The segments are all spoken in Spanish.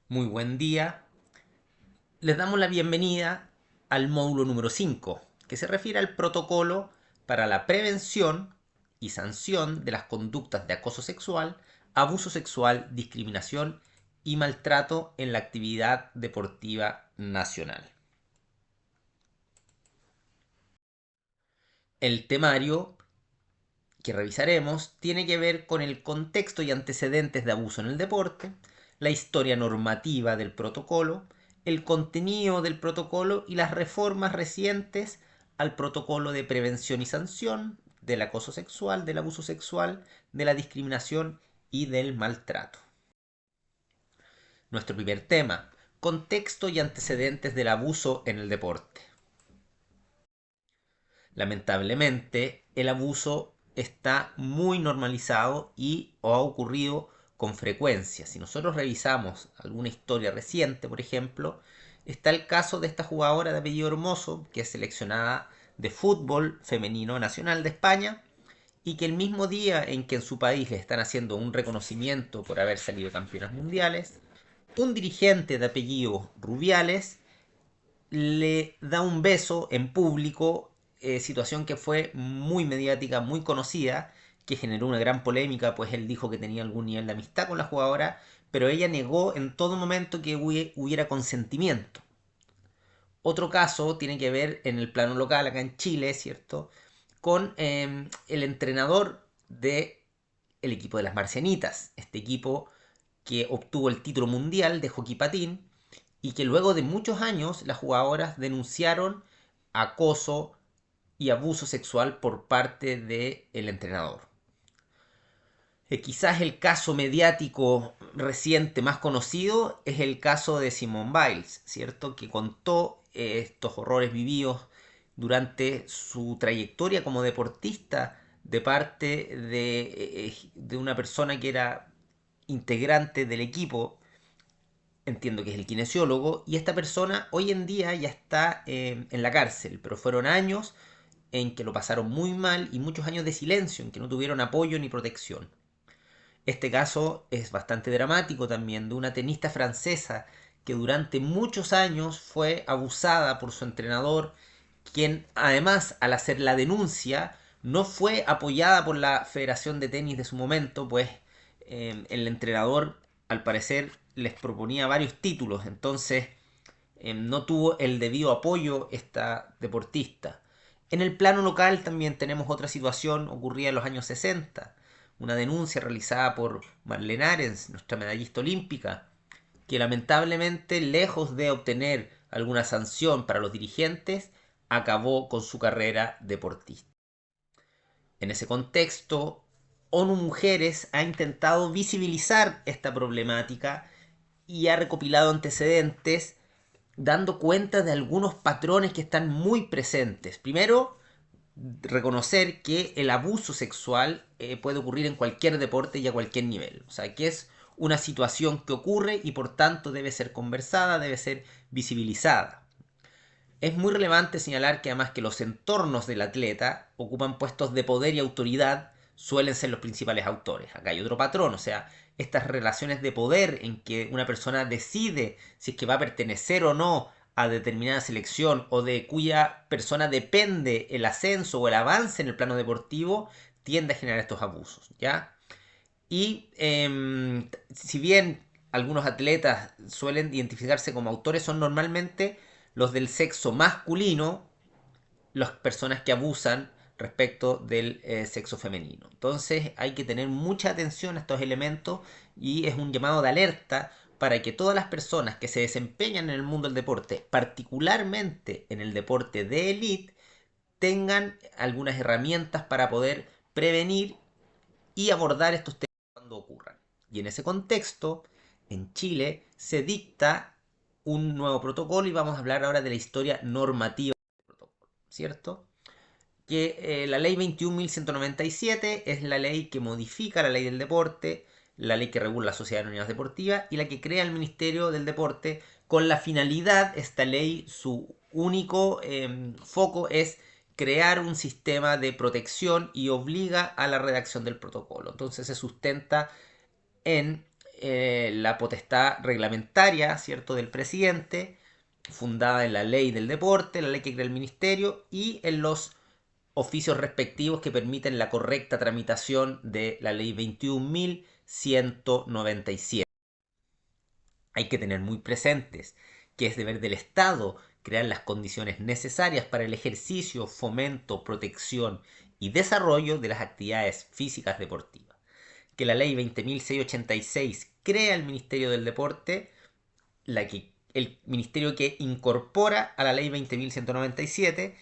Muy buen día. Les damos la bienvenida al módulo número 5, que se refiere al protocolo para la prevención y sanción de las conductas de acoso sexual, abuso sexual, discriminación y maltrato en la actividad deportiva nacional. El temario que revisaremos tiene que ver con el contexto y antecedentes de abuso en el deporte, la historia normativa del protocolo, el contenido del protocolo y las reformas recientes al protocolo de prevención y sanción del acoso sexual, del abuso sexual, de la discriminación y del maltrato. Nuestro primer tema, contexto y antecedentes del abuso en el deporte. Lamentablemente, el abuso está muy normalizado y ha ocurrido con frecuencia. Si nosotros revisamos alguna historia reciente, por ejemplo, está el caso de esta jugadora de apellido Hermoso, que es seleccionada de fútbol femenino nacional de España, y que el mismo día en que en su país le están haciendo un reconocimiento por haber salido campeonas mundiales, un dirigente de apellido Rubiales le da un beso en público, situación que fue muy mediática, muy conocida, que generó una gran polémica, pues él dijo que tenía algún nivel de amistad con la jugadora, pero ella negó en todo momento que hubiera consentimiento. Otro caso tiene que ver en el plano local, acá en Chile, ¿cierto? Con el entrenador del equipo de las Marcianitas, este equipo que obtuvo el título mundial de hockey patín y que luego de muchos años las jugadoras denunciaron acoso y abuso sexual por parte del entrenador. Quizás el caso mediático reciente más conocido es el caso de Simone Biles, ¿cierto? Que contó estos horrores vividos durante su trayectoria como deportista de parte de una persona que era integrante del equipo, entiendo que es el kinesiólogo, y esta persona hoy en día ya está en la cárcel, pero fueron años en que lo pasaron muy mal y muchos años de silencio, en que no tuvieron apoyo ni protección. Este caso es bastante dramático también, de una tenista francesa que durante muchos años fue abusada por su entrenador, quien además al hacer la denuncia no fue apoyada por la Federación de Tenis de su momento, pues el entrenador al parecer les proponía varios títulos, entonces no tuvo el debido apoyo esta deportista. En el plano local también tenemos otra situación ocurrida en los años 60, una denuncia realizada por Marlene Arens, nuestra medallista olímpica, que lamentablemente, lejos de obtener alguna sanción para los dirigentes, acabó con su carrera deportista. En ese contexto, ONU Mujeres ha intentado visibilizar esta problemática y ha recopilado antecedentes dando cuenta de algunos patrones que están muy presentes. Primero, reconocer que el abuso sexual puede ocurrir en cualquier deporte y a cualquier nivel. O sea, que es una situación que ocurre y por tanto debe ser conversada, debe ser visibilizada. Es muy relevante señalar que además que los entornos del atleta ocupan puestos de poder y autoridad, suelen ser los principales autores. Acá hay otro patrón, o sea, estas relaciones de poder en que una persona decide si es que va a pertenecer o no a determinada selección o de cuya persona depende el ascenso o el avance en el plano deportivo, tiende a generar estos abusos, ¿ya? Y si bien algunos atletas suelen identificarse como autores, son normalmente los del sexo masculino, las personas que abusan respecto del sexo femenino. Entonces hay que tener mucha atención a estos elementos y es un llamado de alerta para que todas las personas que se desempeñan en el mundo del deporte, particularmente en el deporte de élite, tengan algunas herramientas para poder prevenir y abordar estos temas cuando ocurran. Y en ese contexto, en Chile se dicta un nuevo protocolo y vamos a hablar ahora de la historia normativa del protocolo, ¿cierto? Que la ley 21.197 es la ley que modifica la ley del deporte, la ley que regula la sociedad de unidades deportivas y la que crea el Ministerio del Deporte con la finalidad, esta ley, su único foco es crear un sistema de protección y obliga a la redacción del protocolo. Entonces se sustenta en la potestad reglamentaria, ¿cierto?, del presidente, fundada en la ley del deporte, la ley que crea el ministerio, y en los oficios respectivos que permiten la correcta tramitación de la ley 21.197. Hay que tener muy presentes que es deber del Estado crear las condiciones necesarias para el ejercicio, fomento, protección y desarrollo de las actividades físicas deportivas. Que la ley 20.686 crea el Ministerio del Deporte, el ministerio que incorpora a la ley 20.197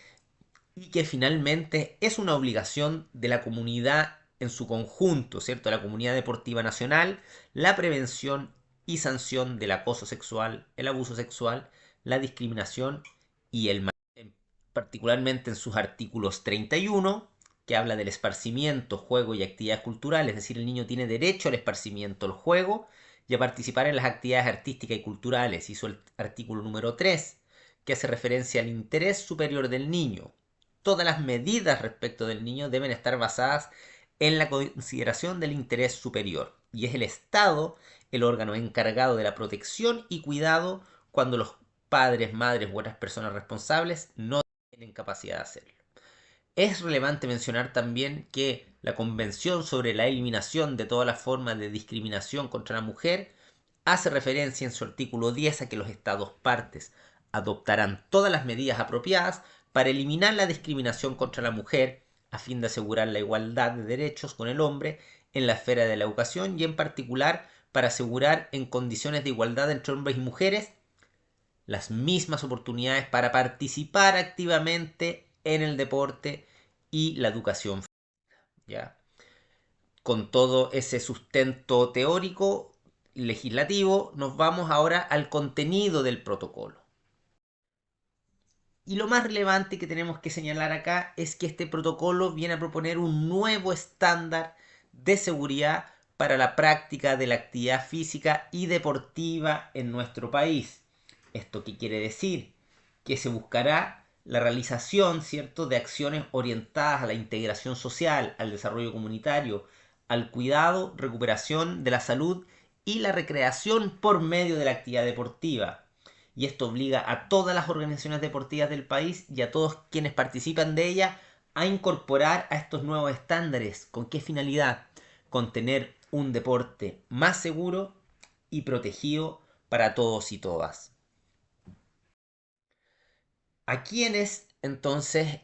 y que finalmente es una obligación de la comunidad en su conjunto, ¿cierto? La comunidad deportiva nacional, la prevención y sanción del acoso sexual, el abuso sexual, la discriminación y el maltrato, particularmente en sus artículos 31, que habla del esparcimiento, juego y actividades culturales, es decir, el niño tiene derecho al esparcimiento, al juego y a participar en las actividades artísticas y culturales. Hizo el artículo número 3, que hace referencia al interés superior del niño. Todas las medidas respecto del niño deben estar basadas en la consideración del interés superior. Y es el Estado el órgano encargado de la protección y cuidado cuando los padres, madres u otras personas responsables no tienen capacidad de hacerlo. Es relevante mencionar también que la Convención sobre la Eliminación de todas las formas de discriminación contra la mujer hace referencia en su artículo 10 a que los Estados partes adoptarán todas las medidas apropiadas para eliminar la discriminación contra la mujer a fin de asegurar la igualdad de derechos con el hombre en la esfera de la educación y en particular para asegurar en condiciones de igualdad entre hombres y mujeres las mismas oportunidades para participar activamente en el deporte y la educación. ¿Ya? Con todo ese sustento teórico, legislativo, nos vamos ahora al contenido del protocolo. Y lo más relevante que tenemos que señalar acá es que este protocolo viene a proponer un nuevo estándar de seguridad para la práctica de la actividad física y deportiva en nuestro país. ¿Esto qué quiere decir? Que se buscará la realización, ¿cierto?, de acciones orientadas a la integración social, al desarrollo comunitario, al cuidado, recuperación de la salud y la recreación por medio de la actividad deportiva. Y esto obliga a todas las organizaciones deportivas del país y a todos quienes participan de ella a incorporar a estos nuevos estándares. ¿Con qué finalidad? Con tener un deporte más seguro y protegido para todos y todas. ¿A quiénes entonces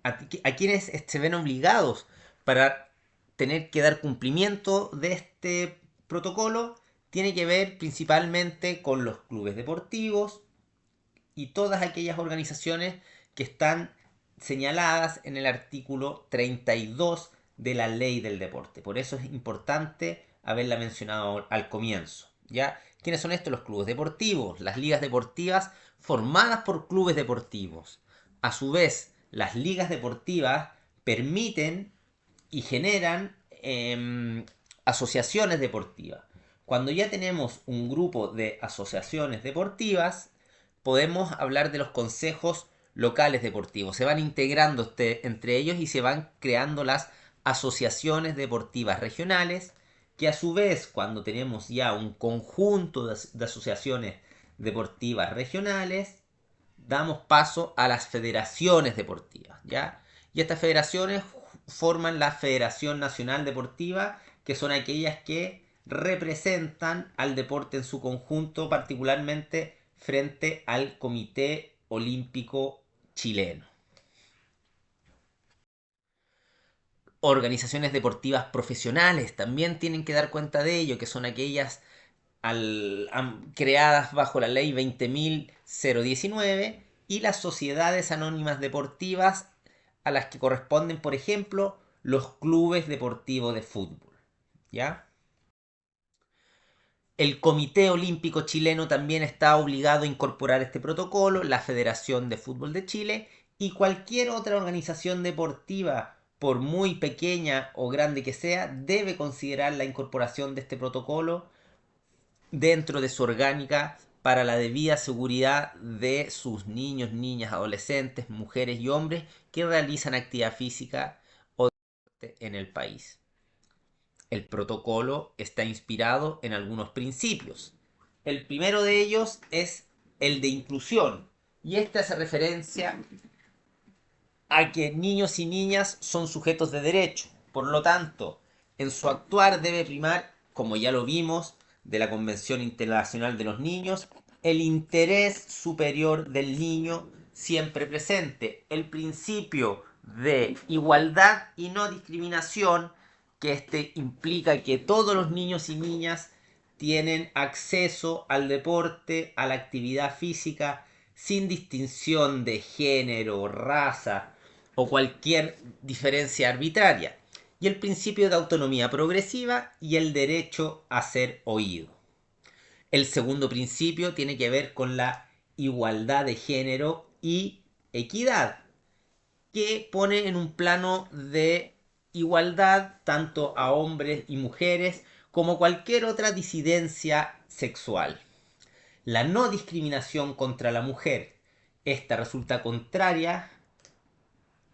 a quienes se ven obligados para tener que dar cumplimiento de este protocolo? Tiene que ver principalmente con los clubes deportivos y todas aquellas organizaciones que están señaladas en el artículo 32 de la ley del deporte. Por eso es importante haberla mencionado al comienzo. ¿Ya? ¿Quiénes son estos? Los clubes deportivos, las ligas deportivas formadas por clubes deportivos. A su vez, las ligas deportivas permiten y generan asociaciones deportivas. Cuando ya tenemos un grupo de asociaciones deportivas, podemos hablar de los consejos locales deportivos. Se van integrando entre ellos y se van creando las asociaciones deportivas regionales, que a su vez, cuando tenemos ya un conjunto de asociaciones deportivas regionales, damos paso a las federaciones deportivas, ¿ya? Y estas federaciones forman la Federación Nacional Deportiva, que son aquellas que representan al deporte en su conjunto, particularmente frente al Comité Olímpico Chileno. Organizaciones deportivas profesionales también tienen que dar cuenta de ello, que son aquellas creadas bajo la ley 20.019 y las sociedades anónimas deportivas a las que corresponden, por ejemplo, los clubes deportivos de fútbol. ¿Ya? El Comité Olímpico Chileno también está obligado a incorporar este protocolo, la Federación de Fútbol de Chile y cualquier otra organización deportiva, por muy pequeña o grande que sea, debe considerar la incorporación de este protocolo dentro de su orgánica para la debida seguridad de sus niños, niñas, adolescentes, mujeres y hombres que realizan actividad física o deporte en el país. El protocolo está inspirado en algunos principios. El primero de ellos es el de inclusión, y este hace referencia a que niños y niñas son sujetos de derecho. Por lo tanto, en su actuar debe primar, como ya lo vimos, de la Convención Internacional de los Niños, el interés superior del niño siempre presente, el principio de igualdad y no discriminación, que este implica que todos los niños y niñas tienen acceso al deporte, a la actividad física, sin distinción de género, raza o cualquier diferencia arbitraria, y el principio de autonomía progresiva y el derecho a ser oído. El segundo principio tiene que ver con la igualdad de género y equidad, que pone en un plano de igualdad tanto a hombres y mujeres como cualquier otra disidencia sexual. La no discriminación contra la mujer. Esta resulta contraria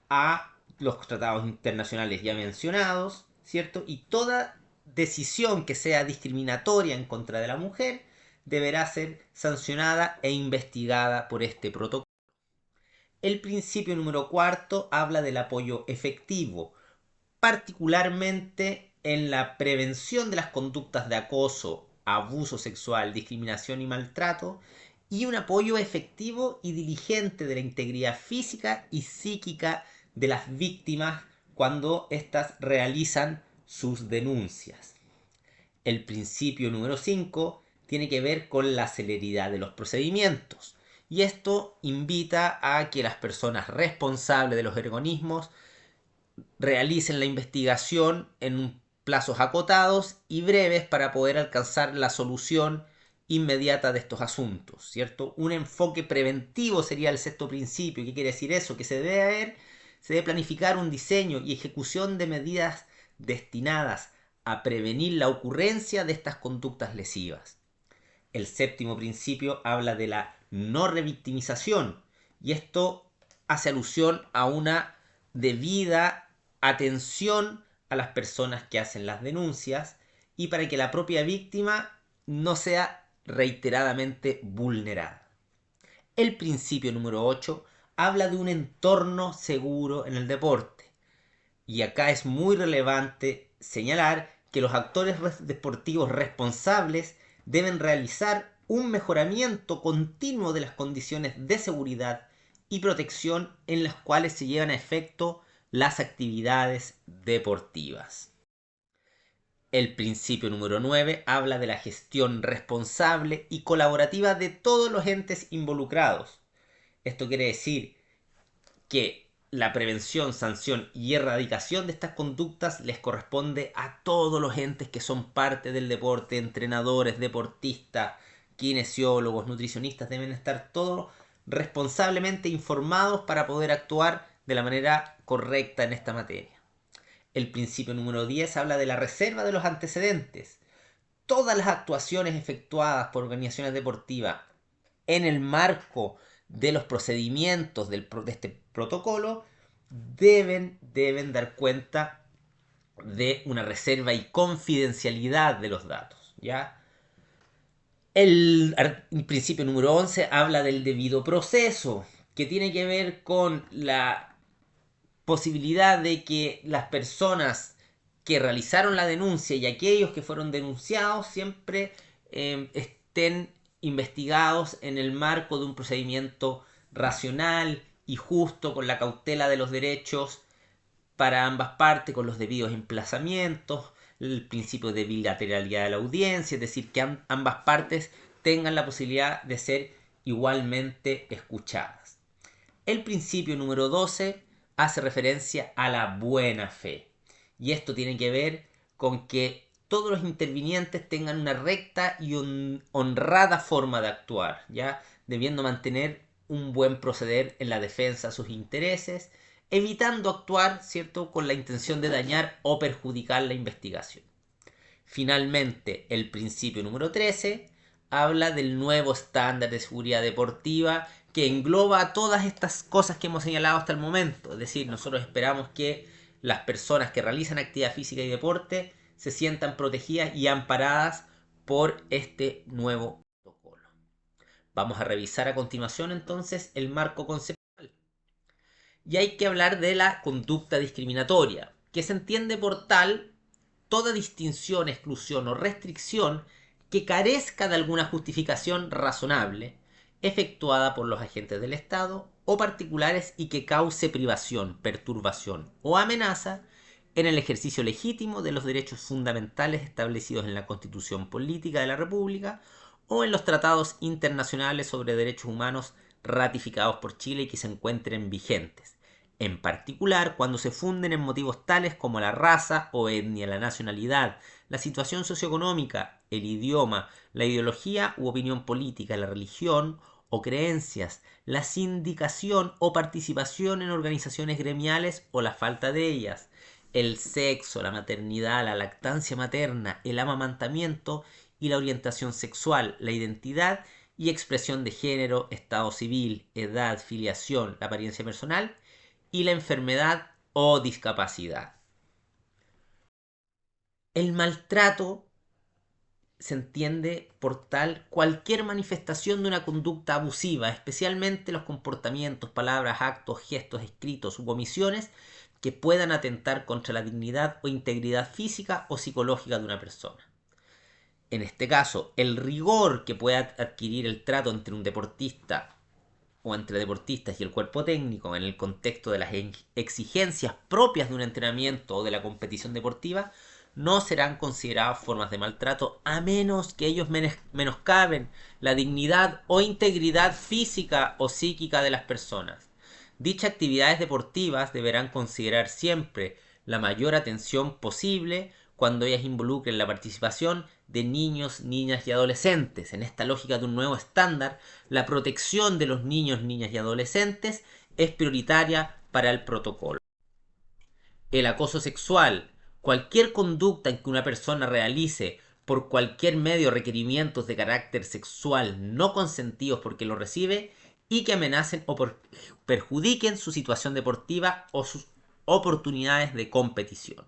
a los tratados internacionales ya mencionados, ¿cierto? Y toda decisión que sea discriminatoria en contra de la mujer deberá ser sancionada e investigada por este protocolo. El principio número cuarto habla del apoyo efectivo, particularmente en la prevención de las conductas de acoso, abuso sexual, discriminación y maltrato, y un apoyo efectivo y diligente de la integridad física y psíquica de las víctimas cuando éstas realizan sus denuncias. El principio número 5 tiene que ver con la celeridad de los procedimientos, y esto invita a que las personas responsables de los ergonismos realicen la investigación en plazos acotados y breves para poder alcanzar la solución inmediata de estos asuntos, ¿cierto? Un enfoque preventivo sería el sexto principio. ¿Qué quiere decir eso? Que se debe planificar un diseño y ejecución de medidas destinadas a prevenir la ocurrencia de estas conductas lesivas. El séptimo principio habla de la no revictimización, y esto hace alusión a una debida atención a las personas que hacen las denuncias y para que la propia víctima no sea reiteradamente vulnerada. El principio número 8 habla de un entorno seguro en el deporte. Y acá es muy relevante señalar que los actores deportivos responsables deben realizar un mejoramiento continuo de las condiciones de seguridad y protección en las cuales se llevan a efecto las actividades deportivas. El principio número 9 habla de la gestión responsable y colaborativa de todos los entes involucrados. Esto quiere decir que la prevención, sanción y erradicación de estas conductas les corresponde a todos los entes que son parte del deporte, entrenadores, deportistas, kinesiólogos, nutricionistas, deben estar todos responsablemente informados para poder actuar de la manera correcta en esta materia. El principio número 10 habla de la reserva de los antecedentes. Todas las actuaciones efectuadas por organizaciones deportivas en el marco de los procedimientos de este protocolo deben dar cuenta de una reserva y confidencialidad de los datos, ¿ya? El principio número 11 habla del debido proceso, que tiene que ver con la posibilidad de que las personas que realizaron la denuncia y aquellos que fueron denunciados siempre estén investigados en el marco de un procedimiento racional y justo, con la cautela de los derechos para ambas partes, con los debidos emplazamientos, el principio de bilateralidad de la audiencia, es decir, que ambas partes tengan la posibilidad de ser igualmente escuchadas. El principio número 12 hace referencia a la buena fe, y esto tiene que ver con que todos los intervinientes tengan una recta y honrada forma de actuar, ¿ya? Debiendo mantener un buen proceder en la defensa de sus intereses, evitando actuar, ¿cierto?, con la intención de dañar o perjudicar la investigación. Finalmente, el principio número 13 habla del nuevo estándar de seguridad deportiva que engloba todas estas cosas que hemos señalado hasta el momento. Es decir, nosotros esperamos que las personas que realizan actividad física y deporte se sientan protegidas y amparadas por este nuevo protocolo. Vamos a revisar a continuación entonces el marco conceptual. Y hay que hablar de la conducta discriminatoria, que se entiende por tal toda distinción, exclusión o restricción que carezca de alguna justificación razonable, efectuada por los agentes del Estado o particulares y que cause privación, perturbación o amenaza en el ejercicio legítimo de los derechos fundamentales establecidos en la Constitución Política de la República o en los tratados internacionales sobre derechos humanos ratificados por Chile y que se encuentren vigentes, en particular cuando se funden en motivos tales como la raza o etnia, la nacionalidad, la situación socioeconómica, el idioma, la ideología u opinión política, la religión o creencias, la sindicación o participación en organizaciones gremiales o la falta de ellas, el sexo, la maternidad, la lactancia materna, el amamantamiento y la orientación sexual, la identidad y expresión de género, estado civil, edad, filiación, la apariencia personal y la enfermedad o discapacidad. El maltrato se entiende por tal cualquier manifestación de una conducta abusiva, especialmente los comportamientos, palabras, actos, gestos, escritos u omisiones que puedan atentar contra la dignidad o integridad física o psicológica de una persona. En este caso, el rigor que pueda adquirir el trato entre un deportista o entre deportistas y el cuerpo técnico en el contexto de las exigencias propias de un entrenamiento o de la competición deportiva no serán consideradas formas de maltrato a menos que ellos menoscaben la dignidad o integridad física o psíquica de las personas. Dichas actividades deportivas deberán considerar siempre la mayor atención posible cuando ellas involucren la participación de niños, niñas y adolescentes. En esta lógica de un nuevo estándar, la protección de los niños, niñas y adolescentes es prioritaria para el protocolo. El acoso sexual, cualquier conducta en que una persona realice por cualquier medio requerimientos de carácter sexual no consentidos porque lo recibe y que amenacen o perjudiquen su situación deportiva o sus oportunidades de competición.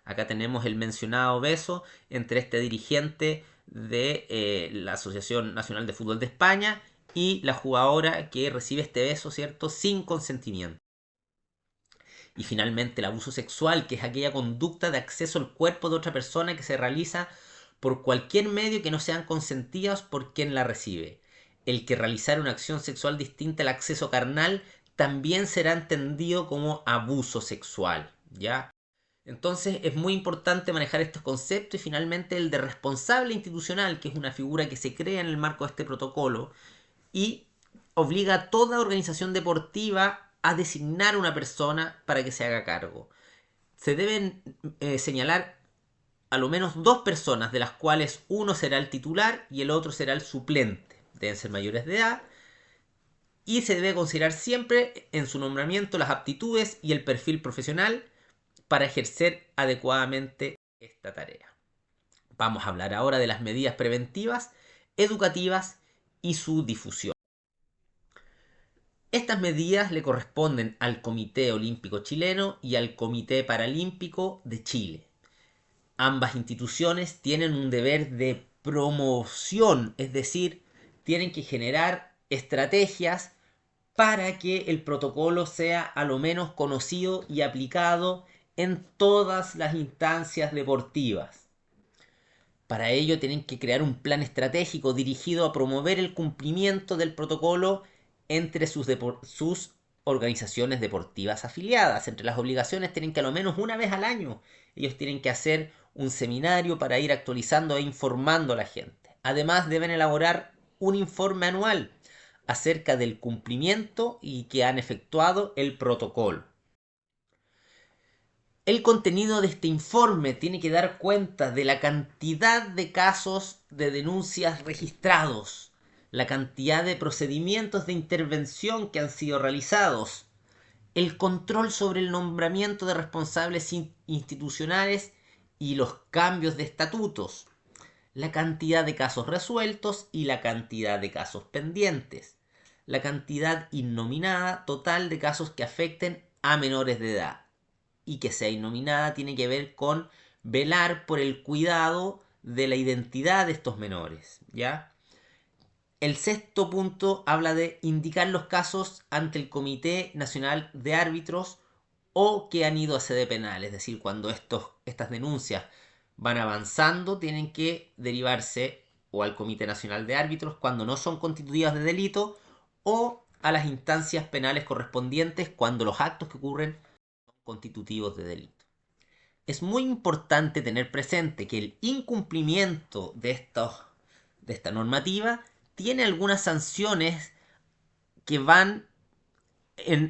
Acá tenemos el mencionado beso entre este dirigente de la Asociación Nacional de Fútbol de España y la jugadora que recibe este beso, ¿cierto?, sin consentimiento. Y finalmente el abuso sexual, que es aquella conducta de acceso al cuerpo de otra persona que se realiza por cualquier medio que no sean consentidos por quien la recibe. El que realizar una acción sexual distinta al acceso carnal también será entendido como abuso sexual, ¿ya? Entonces es muy importante manejar estos conceptos y finalmente el de responsable institucional, que es una figura que se crea en el marco de este protocolo y obliga a toda organización deportiva a designar una persona para que se haga cargo. Se deben señalar a lo menos dos personas, de las cuales uno será el titular y el otro será el suplente. Deben ser mayores de edad y se debe considerar siempre en su nombramiento las aptitudes y el perfil profesional para ejercer adecuadamente esta tarea. Vamos a hablar ahora de las medidas preventivas, educativas y su difusión. Estas medidas le corresponden al Comité Olímpico Chileno y al Comité Paralímpico de Chile. Ambas instituciones tienen un deber de promoción, es decir, tienen que generar estrategias para que el protocolo sea a lo menos conocido y aplicado en todas las instancias deportivas. Para ello tienen que crear un plan estratégico dirigido a promover el cumplimiento del protocolo entre sus organizaciones deportivas afiliadas. Entre las obligaciones tienen que a lo menos una vez al año ellos tienen que hacer un seminario para ir actualizando e informando a la gente. Además deben elaborar un informe anual acerca del cumplimiento y que han efectuado el protocolo. El contenido de este informe tiene que dar cuenta de la cantidad de casos de denuncias registrados, la cantidad de procedimientos de intervención que han sido realizados, el control sobre el nombramiento de responsables institucionales y los cambios de estatutos, la cantidad de casos resueltos y la cantidad de casos pendientes, la cantidad innominada total de casos que afecten a menores de edad y que sea innominada tiene que ver con velar por el cuidado de la identidad de estos menores, ¿ya? El sexto punto habla de indicar los casos ante el Comité Nacional de Árbitros o que han ido a sede penal, es decir, cuando estas denuncias van avanzando, tienen que derivarse o al Comité Nacional de Árbitros cuando no son constitutivas de delito o a las instancias penales correspondientes cuando los actos que ocurren son constitutivos de delito. Es muy importante tener presente que el incumplimiento de esta normativa tiene algunas sanciones que van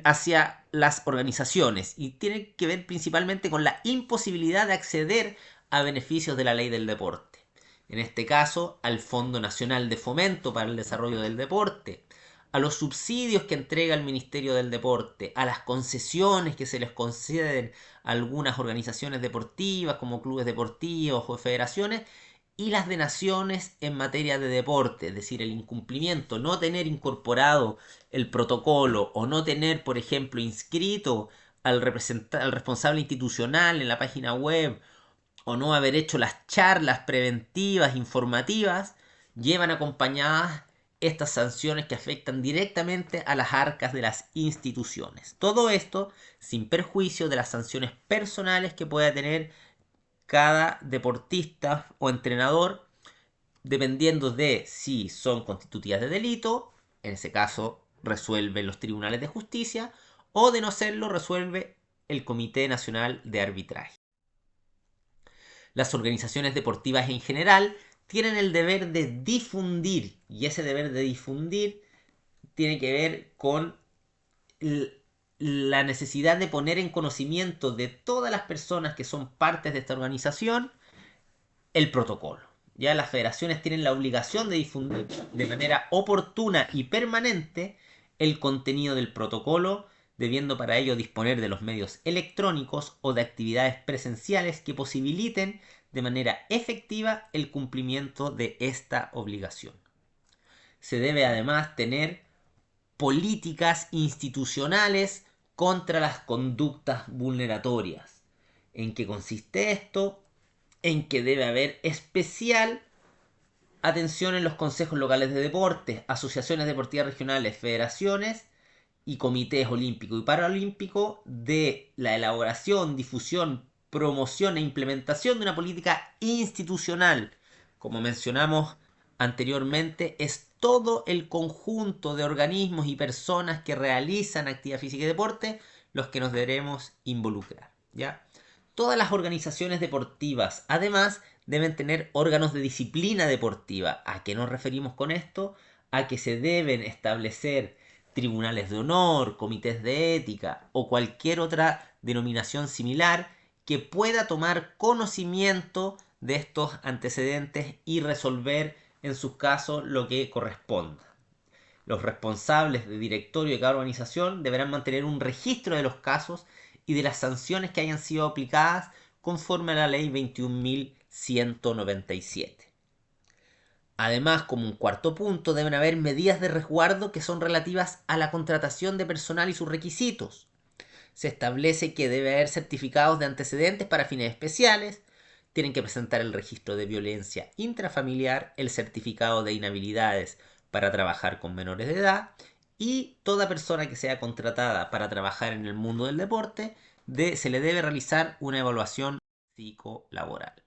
hacia las organizaciones y tiene que ver principalmente con la imposibilidad de acceder a beneficios de la ley del deporte. En este caso, al Fondo Nacional de Fomento para el Desarrollo del Deporte, a los subsidios que entrega el Ministerio del Deporte, a las concesiones que se les conceden a algunas organizaciones deportivas como clubes deportivos o federaciones, y las denegaciones en materia de deporte, es decir, el incumplimiento, no tener incorporado el protocolo o no tener, por ejemplo, inscrito al responsable institucional en la página web o no haber hecho las charlas preventivas, informativas, llevan acompañadas estas sanciones que afectan directamente a las arcas de las instituciones. Todo esto sin perjuicio de las sanciones personales que pueda tener cada deportista o entrenador, dependiendo de si son constitutivas de delito, en ese caso resuelven los tribunales de justicia, o de no serlo, resuelve el Comité Nacional de Arbitraje. Las organizaciones deportivas en general tienen el deber de difundir, y ese deber de difundir tiene que ver con la necesidad de poner en conocimiento de todas las personas que son partes de esta organización el protocolo. Ya las federaciones tienen la obligación de difundir de manera oportuna y permanente el contenido del protocolo, debiendo para ello disponer de los medios electrónicos o de actividades presenciales que posibiliten de manera efectiva el cumplimiento de esta obligación. Se debe además tener políticas institucionales contra las conductas vulneratorias. ¿En qué consiste esto? En que debe haber especial atención en los consejos locales de deportes, asociaciones deportivas regionales, federaciones y comités olímpico y paralímpico de la elaboración, difusión, promoción e implementación de una política institucional. Como mencionamos anteriormente, es todo el conjunto de organismos y personas que realizan actividad física y deporte los que nos deberemos involucrar, ¿ya? Todas las organizaciones deportivas, además, deben tener órganos de disciplina deportiva. ¿A qué nos referimos con esto? A que se deben establecer tribunales de honor, comités de ética o cualquier otra denominación similar que pueda tomar conocimiento de estos antecedentes y resolver en sus casos lo que corresponda. Los responsables de directorio de cada organización deberán mantener un registro de los casos y de las sanciones que hayan sido aplicadas conforme a la ley 21.197. Además, como un cuarto punto, deben haber medidas de resguardo que son relativas a la contratación de personal y sus requisitos. Se establece que debe haber certificados de antecedentes para fines especiales, tienen que presentar el registro de violencia intrafamiliar, el certificado de inhabilidades para trabajar con menores de edad y toda persona que sea contratada para trabajar en el mundo del deporte se le debe realizar una evaluación psicolaboral.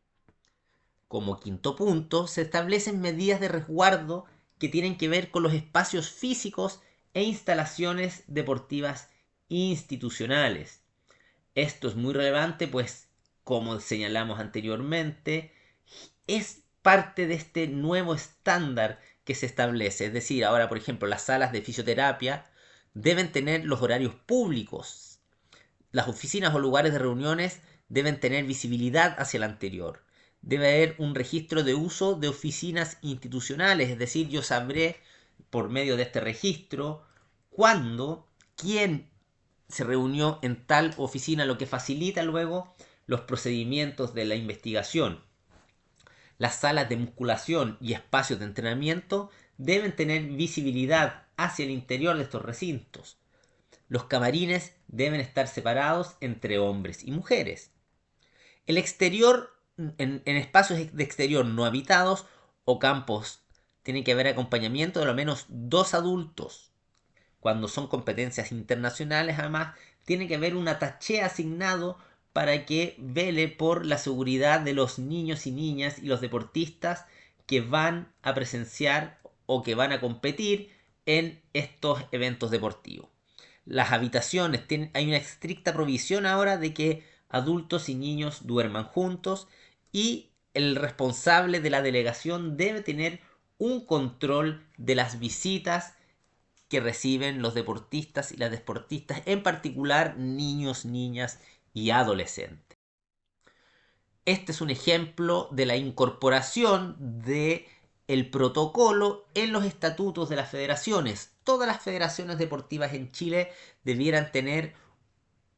Como quinto punto, se establecen medidas de resguardo que tienen que ver con los espacios físicos e instalaciones deportivas institucionales. Esto es muy relevante, pues, como señalamos anteriormente, es parte de este nuevo estándar que se establece. Es decir, ahora, por ejemplo, las salas de fisioterapia deben tener los horarios públicos. Las oficinas o lugares de reuniones deben tener visibilidad hacia el anterior. Debe haber un registro de uso de oficinas institucionales, es decir, yo sabré por medio de este registro cuándo, quién se reunió en tal oficina, lo que facilita luego los procedimientos de la investigación. Las salas de musculación y espacios de entrenamiento deben tener visibilidad hacia el interior de estos recintos. Los camarines deben estar separados entre hombres y mujeres. El exterior, en espacios de exterior no habitados o campos, tiene que haber acompañamiento de al menos 2 adultos. Cuando son competencias internacionales, además, tiene que haber un attaché asignado para que vele por la seguridad de los niños y niñas y los deportistas que van a presenciar o que van a competir en estos eventos deportivos. Las habitaciones, hay una estricta provisión ahora de que adultos y niños duerman juntos, y el responsable de la delegación debe tener un control de las visitas que reciben los deportistas y las deportistas, en particular niños, niñas y adolescentes. Este es un ejemplo de la incorporación de el protocolo en los estatutos de las federaciones. Todas las federaciones deportivas en Chile debieran tener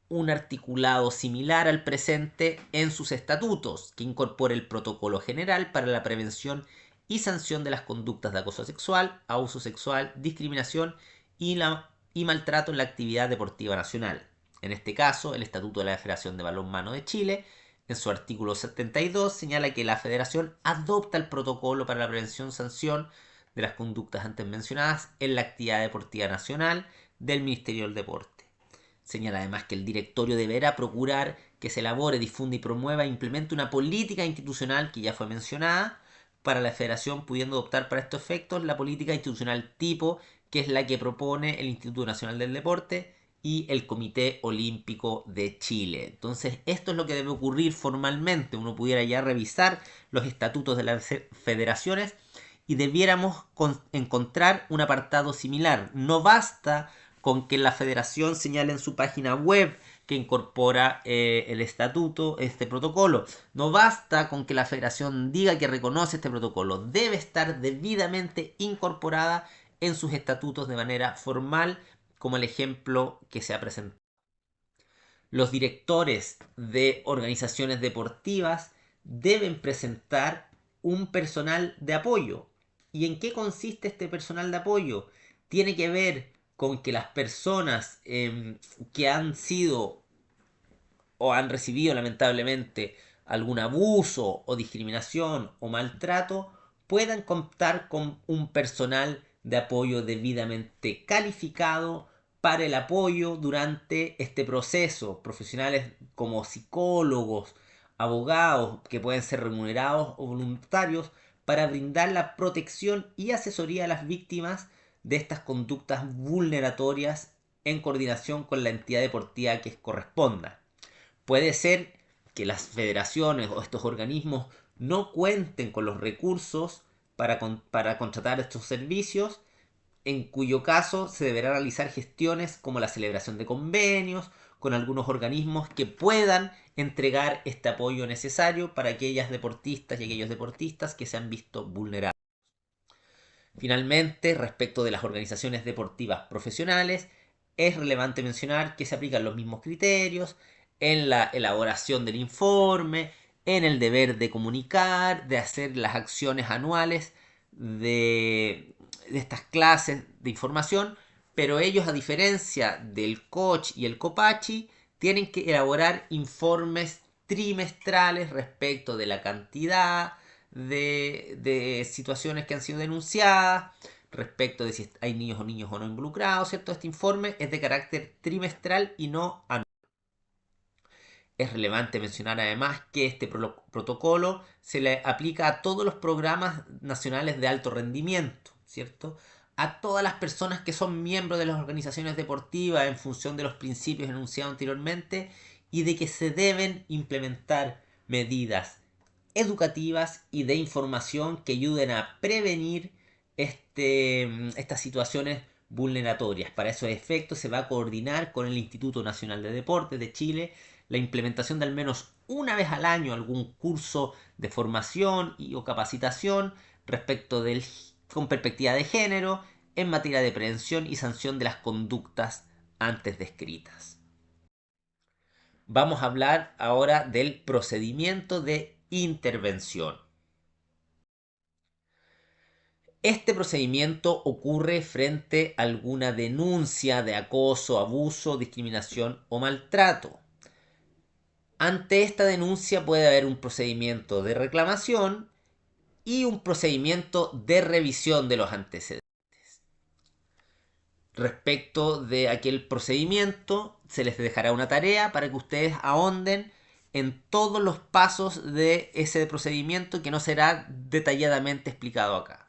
un articulado similar al presente en sus estatutos, que incorpore el protocolo general para la prevención y sanción de las conductas de acoso sexual, abuso sexual, discriminación y maltrato en la actividad deportiva nacional. En este caso, el Estatuto de la Federación de Balonmano de Chile, en su artículo 72, señala que la Federación adopta el protocolo para la prevención y sanción de las conductas antes mencionadas en la actividad deportiva nacional del Ministerio del Deporte. Señala además que el directorio deberá procurar que se elabore, difunda y promueva e implemente una política institucional que ya fue mencionada para la federación, pudiendo adoptar para estos efectos la política institucional tipo, que es la que propone el Instituto Nacional del Deporte y el Comité Olímpico de Chile. Entonces, esto es lo que debe ocurrir formalmente. Uno pudiera ya revisar los estatutos de las federaciones y debiéramos encontrar un apartado similar. No basta con que la federación señale en su página web que incorpora el estatuto, este protocolo. No basta con que la federación diga que reconoce este protocolo. Debe estar debidamente incorporada en sus estatutos de manera formal, como el ejemplo que se ha presentado. Los directores de organizaciones deportivas deben presentar un personal de apoyo. ¿Y en qué consiste este personal de apoyo? Tiene que ver con que las personas que han sido o han recibido lamentablemente algún abuso o discriminación o maltrato puedan contar con un personal de apoyo debidamente calificado para el apoyo durante este proceso. Profesionales como psicólogos, abogados que pueden ser remunerados o voluntarios para brindar la protección y asesoría a las víctimas de estas conductas vulneratorias en coordinación con la entidad deportiva que corresponda. Puede ser que las federaciones o estos organismos no cuenten con los recursos para contratar estos servicios, en cuyo caso se deberán realizar gestiones como la celebración de convenios con algunos organismos que puedan entregar este apoyo necesario para aquellas deportistas y aquellos deportistas que se han visto vulnerados. Finalmente, respecto de las organizaciones deportivas profesionales, es relevante mencionar que se aplican los mismos criterios en la elaboración del informe, en el deber de comunicar, de hacer las acciones anuales de estas clases de información, pero ellos, a diferencia del coach y el copachi, tienen que elaborar informes trimestrales respecto de la cantidad de situaciones que han sido denunciadas, respecto de si hay niños o no involucrados, ¿cierto? Este informe es de carácter trimestral y no anual. Es relevante mencionar además que este protocolo se le aplica a todos los programas nacionales de alto rendimiento, ¿cierto? A todas las personas que son miembros de las organizaciones deportivas en función de los principios enunciados anteriormente, y de que se deben implementar medidas educativas y de información que ayuden a prevenir estas situaciones vulneratorias. Para esos efectos se va a coordinar con el Instituto Nacional de Deportes de Chile la implementación de al menos una vez al año algún curso de formación o capacitación respecto con perspectiva de género en materia de prevención y sanción de las conductas antes descritas. Vamos a hablar ahora del procedimiento de intervención. Este procedimiento ocurre frente a alguna denuncia de acoso, abuso, discriminación o maltrato. Ante esta denuncia puede haber un procedimiento de reclamación y un procedimiento de revisión de los antecedentes. Respecto de aquel procedimiento, se les dejará una tarea para que ustedes ahonden en todos los pasos de ese procedimiento que no será detalladamente explicado acá.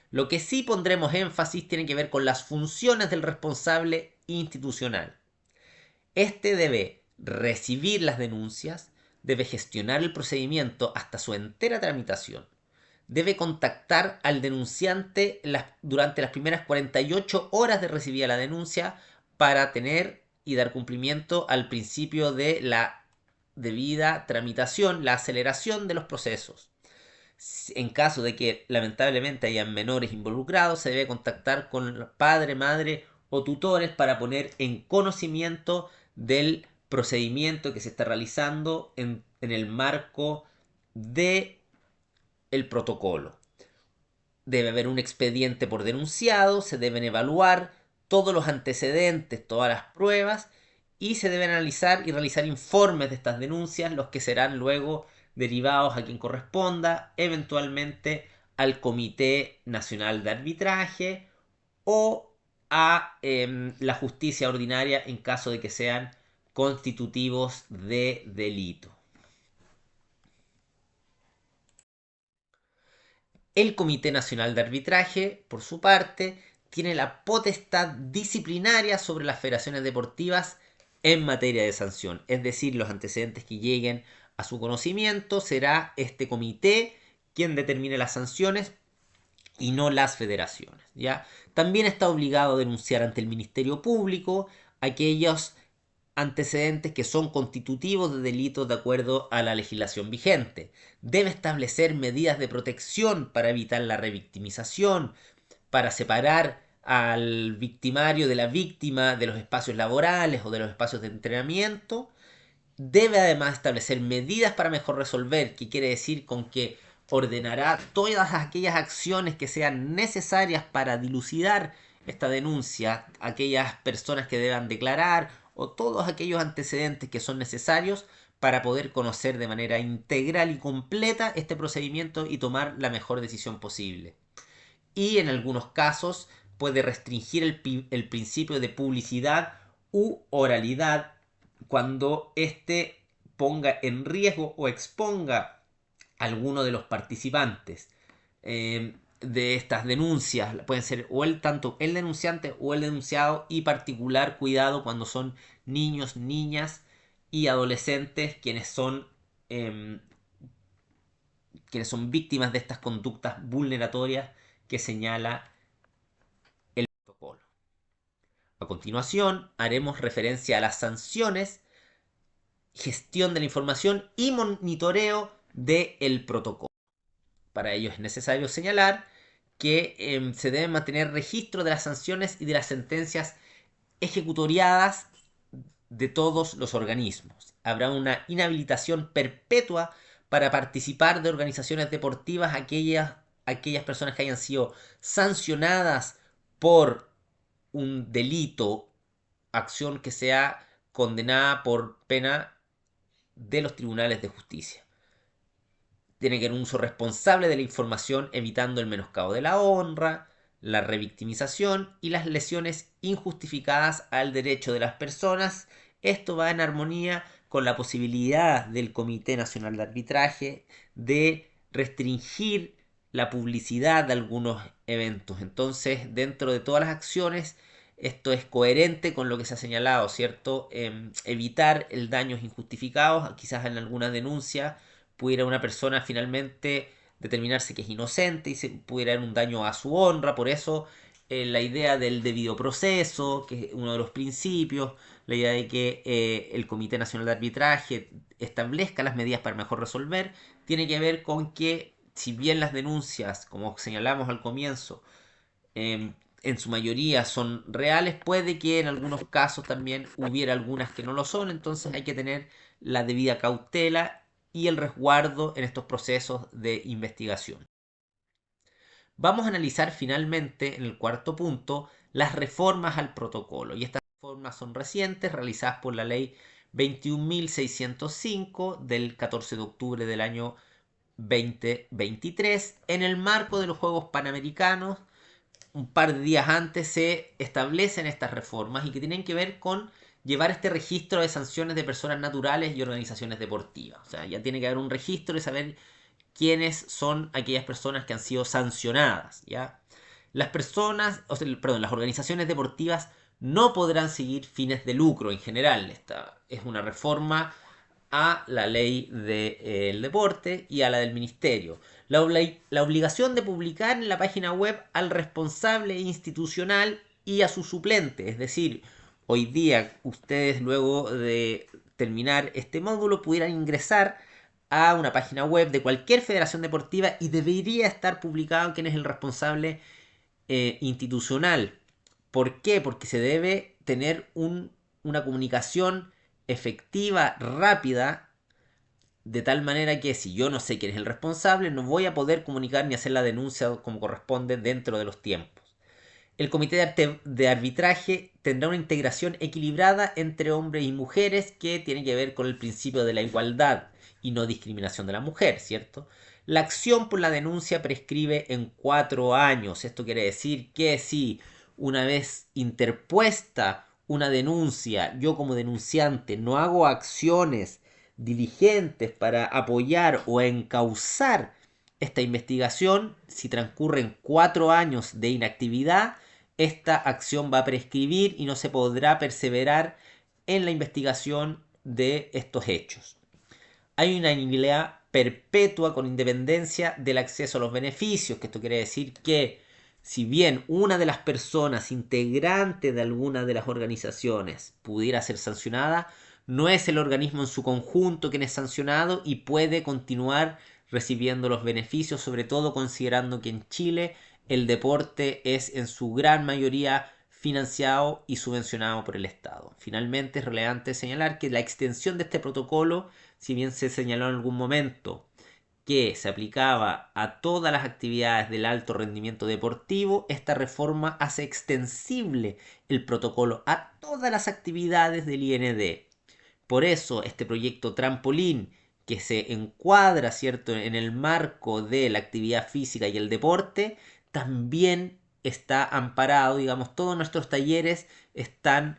Lo que sí pondremos énfasis tiene que ver con las funciones del responsable institucional. Este debe recibir las denuncias, debe gestionar el procedimiento hasta su entera tramitación, debe contactar al denunciante durante las primeras 48 horas de recibida la denuncia para tener y dar cumplimiento al principio de la debida tramitación, la aceleración de los procesos. En caso de que lamentablemente hayan menores involucrados, se debe contactar con padre, madre o tutores para poner en conocimiento del procedimiento que se está realizando en el marco de el protocolo. Debe haber un expediente por denunciado, se deben evaluar todos los antecedentes, todas las pruebas y se deben analizar y realizar informes de estas denuncias, los que serán luego derivados a quien corresponda, eventualmente al Comité Nacional de Arbitraje o a la justicia ordinaria en caso de que sean constitutivos de delito. El Comité Nacional de Arbitraje, por su parte, tiene la potestad disciplinaria sobre las federaciones deportivas en materia de sanción. Es decir, los antecedentes que lleguen a su conocimiento será este comité quien determine las sanciones y no las federaciones. ¿Ya? También está obligado a denunciar ante el Ministerio Público aquellos antecedentes que son constitutivos de delitos de acuerdo a la legislación vigente. Debe establecer medidas de protección para evitar la revictimización, para separar al victimario de la víctima de los espacios laborales o de los espacios de entrenamiento. Debe además establecer medidas para mejor resolver, que quiere decir con que ordenará todas aquellas acciones que sean necesarias para dilucidar esta denuncia, aquellas personas que deban declarar o todos aquellos antecedentes que son necesarios para poder conocer de manera integral y completa este procedimiento y tomar la mejor decisión posible. Y en algunos casos puede restringir el principio de publicidad u oralidad cuando éste ponga en riesgo o exponga a alguno de los participantes de estas denuncias. Pueden ser o tanto el denunciante o el denunciado, y particular cuidado cuando son niños, niñas y adolescentes eh, quienes son víctimas de estas conductas vulneratorias que señala el protocolo. A continuación, haremos referencia a las sanciones, gestión de la información y monitoreo del protocolo. Para ello es necesario señalar que se debe mantener registro de las sanciones y de las sentencias ejecutoriadas de todos los organismos. Habrá una inhabilitación perpetua para participar de organizaciones deportivas aquellas personas que hayan sido sancionadas por un delito, acción que sea condenada por pena de los tribunales de justicia. Tiene que haber un uso responsable de la información, evitando el menoscabo de la honra, la revictimización y las lesiones injustificadas al derecho de las personas. Esto va en armonía con la posibilidad del Comité Nacional de Arbitraje de restringir la publicidad de algunos eventos. Entonces, dentro de todas las acciones, esto es coherente con lo que se ha señalado, ¿cierto? Evitar el daños injustificados, quizás en alguna denuncia pudiera una persona finalmente determinarse que es inocente y se pudiera haber un daño a su honra. Por eso la idea del debido proceso, que es uno de los principios, la idea de que el Comité Nacional de Arbitraje establezca las medidas para mejor resolver, tiene que ver con que si bien las denuncias, como señalamos al comienzo, en su mayoría son reales, puede que en algunos casos también hubiera algunas que no lo son, entonces hay que tener la debida cautela y el resguardo en estos procesos de investigación. Vamos a analizar finalmente, en el cuarto punto, las reformas al protocolo. Y estas reformas son recientes, realizadas por la ley 21.605 del 14 de octubre del año 2023 en el marco de los Juegos Panamericanos. Un par de días antes se establecen estas reformas y que tienen que ver con llevar este registro de sanciones de personas naturales y organizaciones deportivas. O sea, ya tiene que haber un registro y saber quiénes son aquellas personas que han sido sancionadas, ¿ya? Las personas, o sea, perdón, las organizaciones deportivas no podrán seguir fines de lucro en general. Esta es una reforma a la ley del deporte y a la del ministerio. La obligación de publicar en la página web al responsable institucional y a su suplente. Es decir, hoy día ustedes luego de terminar este módulo pudieran ingresar a una página web de cualquier federación deportiva y debería estar publicado quién es el responsable institucional. ¿Por qué? Porque se debe tener una comunicación efectiva, rápida, de tal manera que si yo no sé quién es el responsable, no voy a poder comunicar ni hacer la denuncia como corresponde dentro de los tiempos. El comité de arbitraje tendrá una integración equilibrada entre hombres y mujeres que tiene que ver con el principio de la igualdad y no discriminación de la mujer, ¿cierto? La acción por la denuncia prescribe en 4 años. Esto quiere decir que si una vez interpuesta una denuncia, yo como denunciante no hago acciones diligentes para apoyar o encauzar esta investigación, si transcurren 4 años de inactividad, esta acción va a prescribir y no se podrá perseverar en la investigación de estos hechos. Hay una inhabilidad perpetua con independencia del acceso a los beneficios, que esto quiere decir que si bien una de las personas integrantes de alguna de las organizaciones pudiera ser sancionada, no es el organismo en su conjunto quien es sancionado y puede continuar recibiendo los beneficios, sobre todo considerando que en Chile el deporte es en su gran mayoría financiado y subvencionado por el Estado. Finalmente es relevante señalar que la extensión de este protocolo, si bien se señaló en algún momento que se aplicaba a todas las actividades del alto rendimiento deportivo, esta reforma hace extensible el protocolo a todas las actividades del IND. Por eso este proyecto Trampolín, que se encuadra, ¿cierto?, en el marco de la actividad física y el deporte, también está amparado, digamos, todos nuestros talleres están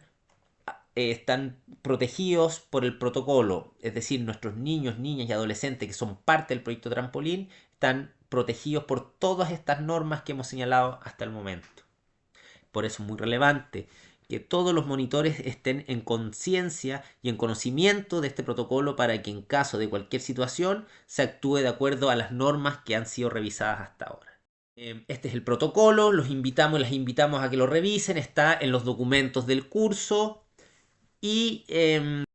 protegidos por el protocolo, es decir, nuestros niños, niñas y adolescentes que son parte del proyecto Trampolín están protegidos por todas estas normas que hemos señalado hasta el momento. Por eso es muy relevante que todos los monitores estén en conciencia y en conocimiento de este protocolo para que en caso de cualquier situación se actúe de acuerdo a las normas que han sido revisadas hasta ahora. Este es el protocolo, los invitamos y las invitamos a que lo revisen, está en los documentos del curso y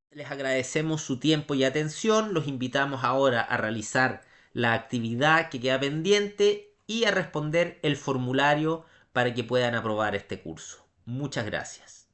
les agradecemos su tiempo y atención, los invitamos ahora a realizar la actividad que queda pendiente y a responder el formulario para que puedan aprobar este curso. Muchas gracias.